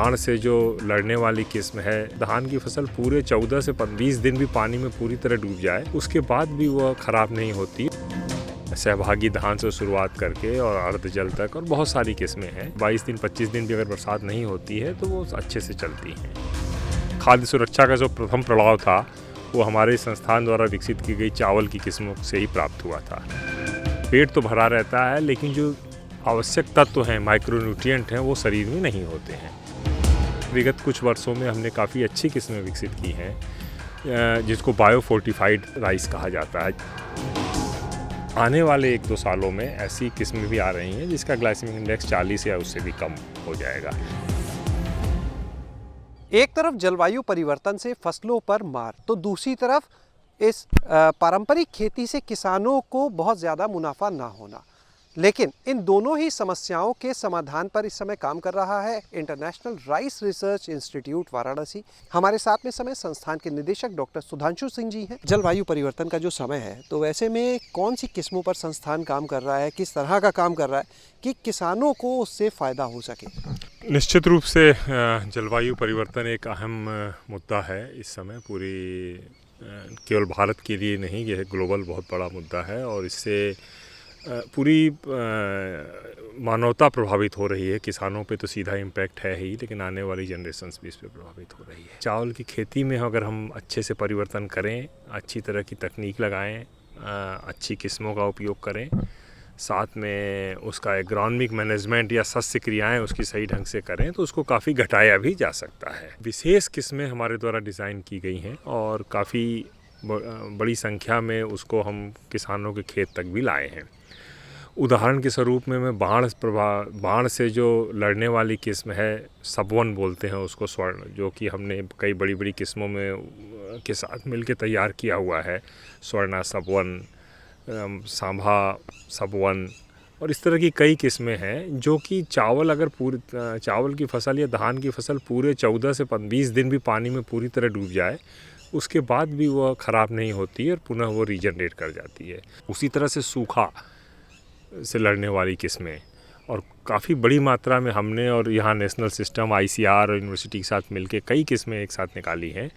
बाढ़ से जो लड़ने वाली किस्म है, धान की फसल पूरे 14 से 20 दिन भी पानी में पूरी तरह डूब जाए उसके बाद भी वह खराब नहीं होती। सहभागी धान से शुरुआत करके और अर्ध जल तक और बहुत सारी किस्में हैं। 22 दिन 25 दिन भी अगर बरसात नहीं होती है तो वो अच्छे से चलती हैं। खाद्य सुरक्षा का जो प्रथम पड़ाव था वो हमारे संस्थान द्वारा विकसित की गई चावल की किस्मों से ही प्राप्त हुआ था। पेट तो भरा रहता है लेकिन जो आवश्यक तत्व हैं, माइक्रोन्यूट्रिएंट हैं, वो शरीर में नहीं होते हैं। विगत कुछ वर्षों में हमने काफ़ी अच्छी किस्में विकसित की हैं जिसको बायोफोर्टिफाइड राइस कहा जाता है। आने वाले 1-2 सालों में ऐसी किस्में भी आ रही हैं जिसका ग्लाइसेमिक इंडेक्स 40 या उससे भी कम हो जाएगा। एक तरफ जलवायु परिवर्तन से फसलों पर मार तो दूसरी तरफ इस पारंपरिक खेती से किसानों को बहुत ज़्यादा मुनाफा ना होना। लेकिन इन दोनों ही समस्याओं के समाधान पर इस समय काम कर रहा है international rice research institute Varanasi. हमारे साथ में समय संस्थान के निदेशक डॉक्टर सुधांशु सिंह जी हैं। जलवायु परिवर्तन का जो समय है तो वैसे में कौन सी किस्मों पर संस्थान काम कर रहा है, किस तरह का काम कर रहा है कि किसानों को उससे फ़ायदा हो सके? निश्चित रूप से जलवायु परिवर्तन एक अहम मुद्दा है इस समय। पूरी केवल भारत के लिए नहीं, यह ग्लोबल बहुत बड़ा मुद्दा है और इससे पूरी मानवता प्रभावित हो रही है। किसानों पे तो सीधा इम्पैक्ट है ही, लेकिन आने वाली जनरेशंस भी इस पे प्रभावित हो रही है। चावल की खेती में अगर हम अच्छे से परिवर्तन करें, अच्छी तरह की तकनीक लगाएं, अच्छी किस्मों का उपयोग करें, साथ में उसका एग्रोनॉमिक मैनेजमेंट या शस्य क्रियाएँ उसकी सही ढंग से करें तो उसको काफ़ी घटाया भी जा सकता है। विशेष किस्में हमारे द्वारा डिज़ाइन की गई हैं और काफ़ी बड़ी संख्या में उसको हम किसानों के खेत तक भी लाए हैं। उदाहरण के स्वरूप में मैं बाढ़ से जो लड़ने वाली किस्म है, सबवन बोलते हैं उसको, स्वर्ण, जो कि हमने कई बड़ी बड़ी किस्मों में के साथ मिलकर तैयार किया हुआ है। स्वर्णा सबवन, सांभा सबवन और इस तरह की कई किस्में हैं जो कि चावल की फसल या धान की फसल पूरे 14 से 20 दिन भी पानी में पूरी तरह डूब जाए उसके बाद भी वह ख़राब नहीं होती है और पुनः वो रीजनरेट कर जाती है। उसी तरह से सूखा से लड़ने वाली किस्में और काफ़ी बड़ी मात्रा में हमने और यहाँ नेशनल सिस्टम, ICR और यूनिवर्सिटी के साथ मिलके कई किस्में एक साथ निकाली हैं।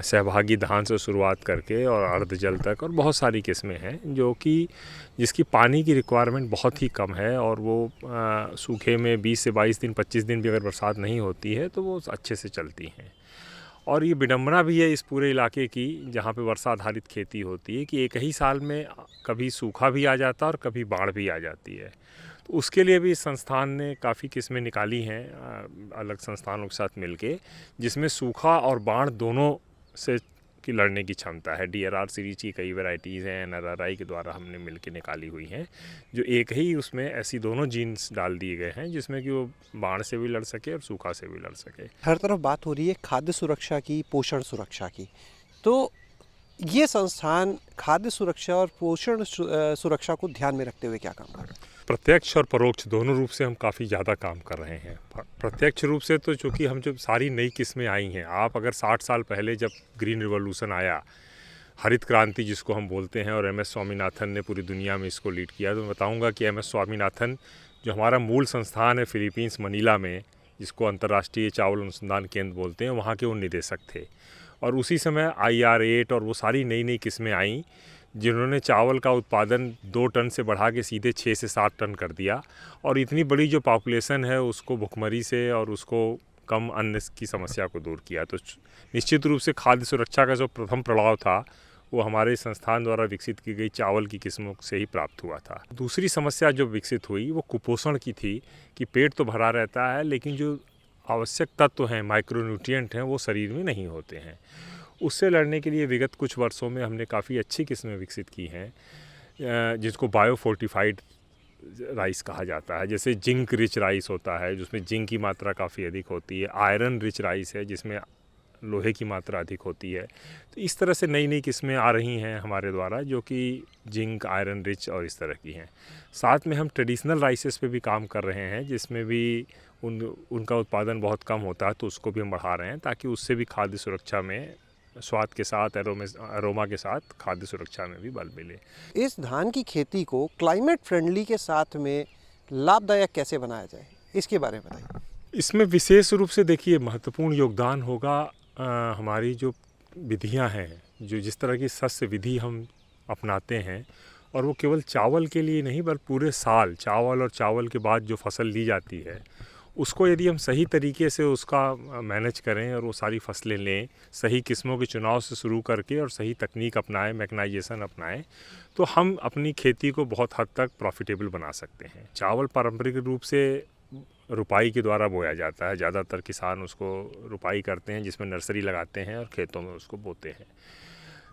सहभागी धान से शुरुआत करके और अर्ध जल तक और बहुत सारी किस्में हैं जो कि जिसकी पानी की रिक्वायरमेंट बहुत ही कम है और वो सूखे में 20 से 22 दिन 25 दिन भी अगर बरसात नहीं होती है तो वो अच्छे से चलती हैं। और ये विडंबना भी है इस पूरे इलाके की जहाँ पे वर्षा आधारित खेती होती है कि एक ही साल में कभी सूखा भी आ जाता है और कभी बाढ़ भी आ जाती है। तो उसके लिए भी संस्थान ने काफ़ी किस्में निकाली हैं अलग संस्थानों के साथ मिलके, जिसमें सूखा और बाढ़ दोनों से की लड़ने की क्षमता है। DRR सीरीज की कई वैरायटीज़ हैं, NRRI के द्वारा हमने मिलके निकाली हुई हैं, जो एक ही उसमें ऐसी दोनों जीन्स डाल दिए गए हैं जिसमें कि वो बाढ़ से भी लड़ सके और सूखा से भी लड़ सके। हर तरफ बात हो रही है खाद्य सुरक्षा की, पोषण सुरक्षा की, तो ये संस्थान खाद्य सुरक्षा और पोषण सुरक्षा को ध्यान में रखते हुए क्या काम कर रहा है? प्रत्यक्ष और परोक्ष दोनों रूप से हम काफ़ी ज़्यादा काम कर रहे हैं। प्रत्यक्ष रूप से तो चूँकि हम जब सारी नई किस्में आई हैं, आप अगर 60 साल पहले जब ग्रीन रिवॉल्यूशन आया, हरित क्रांति जिसको हम बोलते हैं, और MS स्वामीनाथन ने पूरी दुनिया में इसको लीड किया, तो मैं बताऊँगा कि MS स्वामीनाथन जो हमारा मूल संस्थान है फिलीपींस मनीला में, जिसको अंतर्राष्ट्रीय चावल अनुसंधान केंद्र बोलते हैं, वहाँ के वो निदेशक थे। और उसी समय IR8 और वो सारी नई नई किस्में आईं जिन्होंने चावल का उत्पादन 2 टन से बढ़ा के सीधे 6 से 7 टन कर दिया और इतनी बड़ी जो पॉपुलेशन है उसको भुखमरी से और उसको कम अन्न की समस्या को दूर किया। तो निश्चित रूप से खाद्य सुरक्षा का जो प्रथम पड़ाव था वो हमारे संस्थान द्वारा विकसित की गई चावल की किस्मों से ही प्राप्त हुआ था। दूसरी समस्या जो विकसित हुई वो कुपोषण की थी कि पेट तो भरा रहता है लेकिन जो आवश्यक तत्व हैं, माइक्रोन्यूट्रिएंट हैं, वो शरीर में नहीं होते हैं। उससे लड़ने के लिए विगत कुछ वर्षों में हमने काफ़ी अच्छी किस्में विकसित की हैं जिसको बायोफोर्टिफाइड राइस कहा जाता है। जैसे जिंक रिच राइस होता है जिसमें जिंक की मात्रा काफ़ी अधिक होती है, आयरन रिच राइस है जिसमें लोहे की मात्रा अधिक होती है। तो इस तरह से नई नई किस्में आ रही हैं हमारे द्वारा जो कि जिंक, आयरन रिच और इस तरह की हैं। साथ में हम ट्रेडिशनल राइसेस पे भी काम कर रहे हैं जिसमें भी उनका उत्पादन बहुत कम होता है, तो उसको भी हम बढ़ा रहे हैं ताकि उससे भी खाद्य सुरक्षा में स्वाद के साथ, अरोमा के साथ खाद्य सुरक्षा में भी बल मिले। इस धान की खेती को क्लाइमेट फ्रेंडली के साथ में लाभदायक कैसे बनाया जाए, इसके बारे में बताइए। इसमें विशेष रूप से देखिए महत्वपूर्ण योगदान होगा हमारी जो विधियां हैं, जो जिस तरह की शस्य विधि हम अपनाते हैं, और वो केवल चावल के लिए नहीं बल्कि पूरे साल चावल और चावल के बाद जो फसल ली जाती है उसको यदि हम सही तरीके से उसका मैनेज करें और वो सारी फसलें लें, सही किस्मों के चुनाव से शुरू करके और सही तकनीक अपनाएं, मैकेनाइजेशन अपनाएं, तो हम अपनी खेती को बहुत हद तक प्रॉफिटेबल बना सकते हैं। चावल पारंपरिक रूप से रुपाई के द्वारा बोया जाता है, ज़्यादातर किसान उसको रुपाई करते हैं जिसमें नर्सरी लगाते हैं और खेतों में उसको बोते हैं।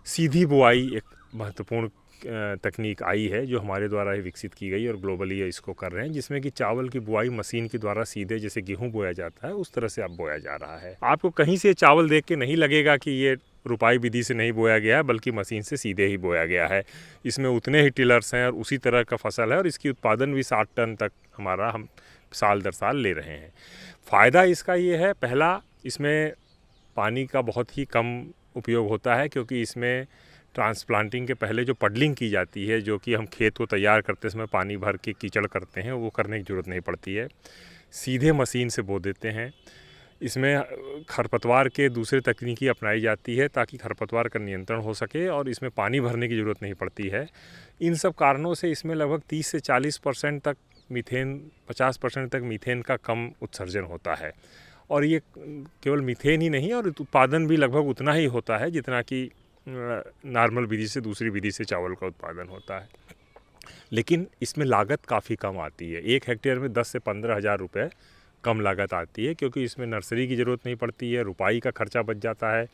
सीधी बुआई एक महत्वपूर्ण तकनीक आई है जो हमारे द्वारा ही विकसित की गई और ग्लोबली इसको कर रहे हैं, जिसमें कि चावल की बुआई मशीन के द्वारा सीधे जैसे गेहूं बोया जाता है उस तरह से अब बोया जा रहा है। आपको कहीं से चावल देख के नहीं लगेगा कि ये रुपाई विधि से नहीं बोया गया है, बल्कि मशीन से सीधे ही बोया गया है। इसमें उतने ही टिलर्स हैं और उसी तरह का फसल है और इसकी उत्पादन भी 60 टन तक हमारा हम साल दर साल ले रहे हैं। फ़ायदा इसका ये है, पहला इसमें पानी का बहुत ही कम उपयोग होता है, क्योंकि इसमें ट्रांसप्लांटिंग के पहले जो पडलिंग की जाती है, जो कि हम खेत को तैयार करते समय पानी भर के कीचड़ करते हैं, वो करने की ज़रूरत नहीं पड़ती है, सीधे मशीन से बो देते हैं। इसमें खरपतवार के दूसरे तकनीकी अपनाई जाती है ताकि खरपतवार का नियंत्रण हो सके और इसमें पानी भरने की ज़रूरत नहीं पड़ती है। इन सब कारणों से इसमें लगभग 30 से 40% तक मीथेन, 50% तक मीथेन का कम उत्सर्जन होता है। और ये केवल मीथेन ही नहीं, और उत्पादन भी लगभग उतना ही होता है जितना कि नॉर्मल विधि से, दूसरी विधि से चावल का उत्पादन होता है। लेकिन इसमें लागत काफ़ी कम आती है। 1 हेक्टेयर में 10 से 15 हज़ार रुपये कम लागत आती है, क्योंकि इसमें नर्सरी की ज़रूरत नहीं पड़ती है, रुपाई का खर्चा बच जाता है,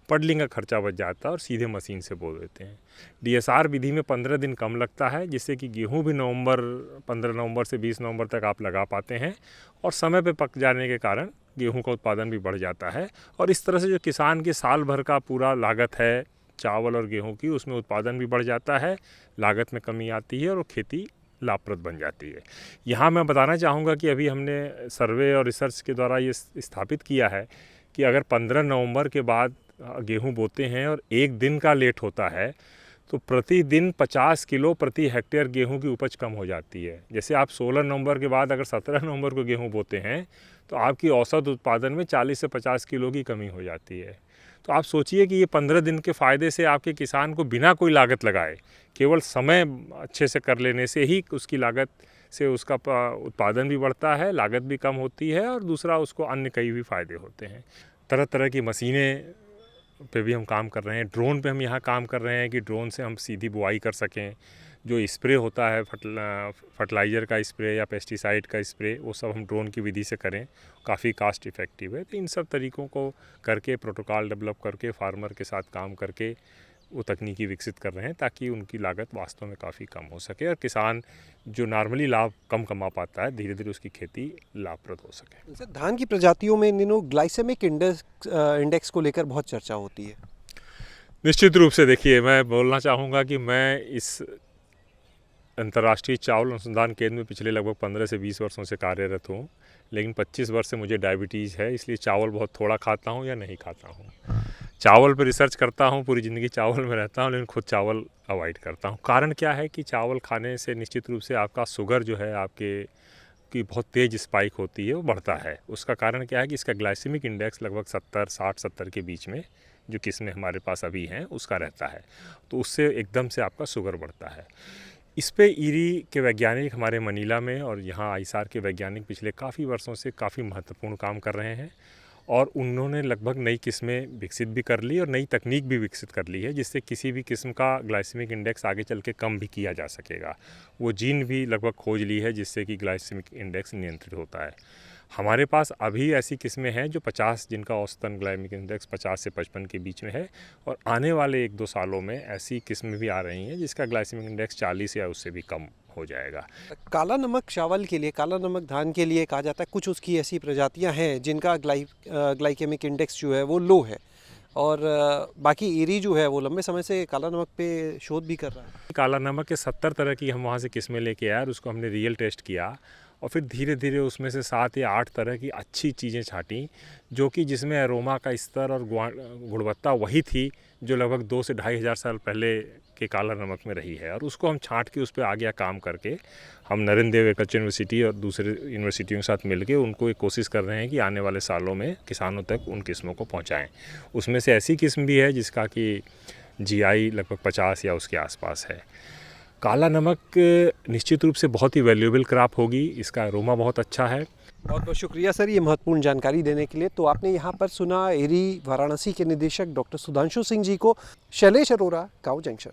पडलिंग का खर्चा बच जाता है और सीधे मशीन से बो देते हैं। DSR विधि में 15 दिन कम लगता है, जिससे कि गेहूं भी 15 नवंबर से 20 नवंबर तक आप लगा पाते हैं और समय पे पक जाने के कारण गेहूं का उत्पादन भी बढ़ जाता है। और इस तरह से जो किसान के साल भर का पूरा लागत है चावल और गेहूं की, उसमें उत्पादन भी बढ़ जाता है, लागत में कमी आती है और वो खेती लाभप्रद बन जाती है। यहाँ मैं बताना चाहूँगा कि अभी हमने सर्वे और रिसर्च के द्वारा ये स्थापित किया है कि अगर 15 नवंबर के बाद गेहूं बोते हैं और 1 दिन का लेट होता है तो प्रतिदिन 50 किलो प्रति हेक्टेयर गेहूं की उपज कम हो जाती है। जैसे आप 16 नवंबर के बाद अगर 17 नवंबर को गेहूं बोते हैं तो आपकी औसत उत्पादन में 40 से 50 किलो की कमी हो जाती है। तो आप सोचिए कि ये 15 दिन के फ़ायदे से आपके किसान को बिना कोई लागत लगाए, केवल समय अच्छे से कर लेने से ही उसकी लागत से उसका उत्पादन भी बढ़ता है, लागत भी कम होती है और दूसरा उसको अन्य कई भी फ़ायदे होते हैं। तरह तरह की मशीनें पे भी हम काम कर रहे हैं। ड्रोन पे हम यहाँ काम कर रहे हैं कि ड्रोन से हम सीधी बुआई कर सकें। जो स्प्रे होता है फर्टिलाइज़र का स्प्रे या पेस्टिसाइड का स्प्रे, वो सब हम ड्रोन की विधि से करें, काफ़ी कास्ट इफ़ेक्टिव है। तो इन सब तरीक़ों को करके, प्रोटोकॉल डेवलप करके, फार्मर के साथ काम करके वो तकनीकी विकसित कर रहे हैं ताकि उनकी लागत वास्तव में काफ़ी कम हो सके और किसान जो नॉर्मली लाभ कम कमा पाता है, धीरे धीरे उसकी खेती लाभप्रद हो सके। सर, धान की प्रजातियों में इन दिनों ग्लाइसेमिक इंडेक्स को लेकर बहुत चर्चा होती है। निश्चित रूप से देखिए, मैं बोलना चाहूँगा कि मैं इस अंतर्राष्ट्रीय चावल अनुसंधान केंद्र में पिछले लगभग 15 से 20 वर्षों से कार्यरत हूँ, लेकिन 25 वर्ष से मुझे डायबिटीज़ है, इसलिए चावल बहुत थोड़ा खाता हूँ या नहीं खाता हूँ। चावल पर रिसर्च करता हूँ, पूरी ज़िंदगी चावल में रहता हूँ, लेकिन खुद चावल अवॉइड करता हूँ। कारण क्या है कि चावल खाने से निश्चित रूप से आपका शुगर जो है आपके की बहुत तेज़ स्पाइक होती है, वो बढ़ता है। उसका कारण क्या है कि इसका ग्लाइसेमिक इंडेक्स लगभग 60-70 के बीच में जो किस्में हमारे पास अभी हैं उसका रहता है, तो उससे एकदम से आपका शुगर बढ़ता है। इस पे ईरी के वैज्ञानिक हमारे मनीला में और यहाँ आईसार के वैज्ञानिक पिछले काफ़ी वर्षों से काफ़ी महत्वपूर्ण काम कर रहे हैं और उन्होंने लगभग नई किस्में विकसित भी कर ली और नई तकनीक भी विकसित कर ली है, जिससे किसी भी किस्म का ग्लाइसेमिक इंडेक्स आगे चल के कम भी किया जा सकेगा। वो जीन भी लगभग खोज ली है जिससे कि ग्लाइसेमिक इंडेक्स नियंत्रित होता है। हमारे पास अभी ऐसी किस्में हैं जो 50, जिनका औसतन ग्लाइसेमिक इंडेक्स 50 से 55 के बीच में है और आने वाले 1-2 सालों में ऐसी किस्में भी आ रही हैं जिसका ग्लाइसेमिक इंडेक्स 40 या उससे भी कम हो जाएगा। काला नमक चावल के लिए, काला नमक धान के लिए कहा जाता है कुछ उसकी ऐसी प्रजातियां हैं जिनका ग्लाइकेमिक इंडेक्स जो है वो लो है और बाकी ईरी जो है वो लंबे समय से काला नमक पे शोध भी कर रहा है। काला नमक के 70 तरह की हम वहाँ से किस्में लेके आए और उसको हमने रियल टेस्ट किया और फिर धीरे धीरे उसमें से 7 या 8 तरह की अच्छी चीज़ें छांटी, जो कि जिसमें अरोमा का स्तर और गुणवत्ता वही थी जो लगभग 2 से 2,500 साल पहले के काला नमक में रही है, और उसको हम छांट के उस पर आगे काम करके हम नरेंद्र देव एग्रीकल्चर यूनिवर्सिटी और दूसरे यूनिवर्सिटियों के साथ मिलके उनको एक कोशिश कर रहे हैं कि आने वाले सालों में किसानों तक उन किस्मों को पहुंचाएं। उसमें से ऐसी किस्म भी है जिसका कि जीआई लगभग 50 या उसके आसपास है। काला नमक निश्चित रूप से बहुत ही वैल्यूएबल क्रॉप होगी, इसका अरोमा बहुत अच्छा है। बहुत बहुत शुक्रिया सर ये महत्वपूर्ण जानकारी देने के लिए। तो आपने यहाँ पर सुना एरी वाराणसी के निदेशक डॉक्टर सुधांशु सिंह जी को। शैलेश अरोरा, काऊ जंक्शन।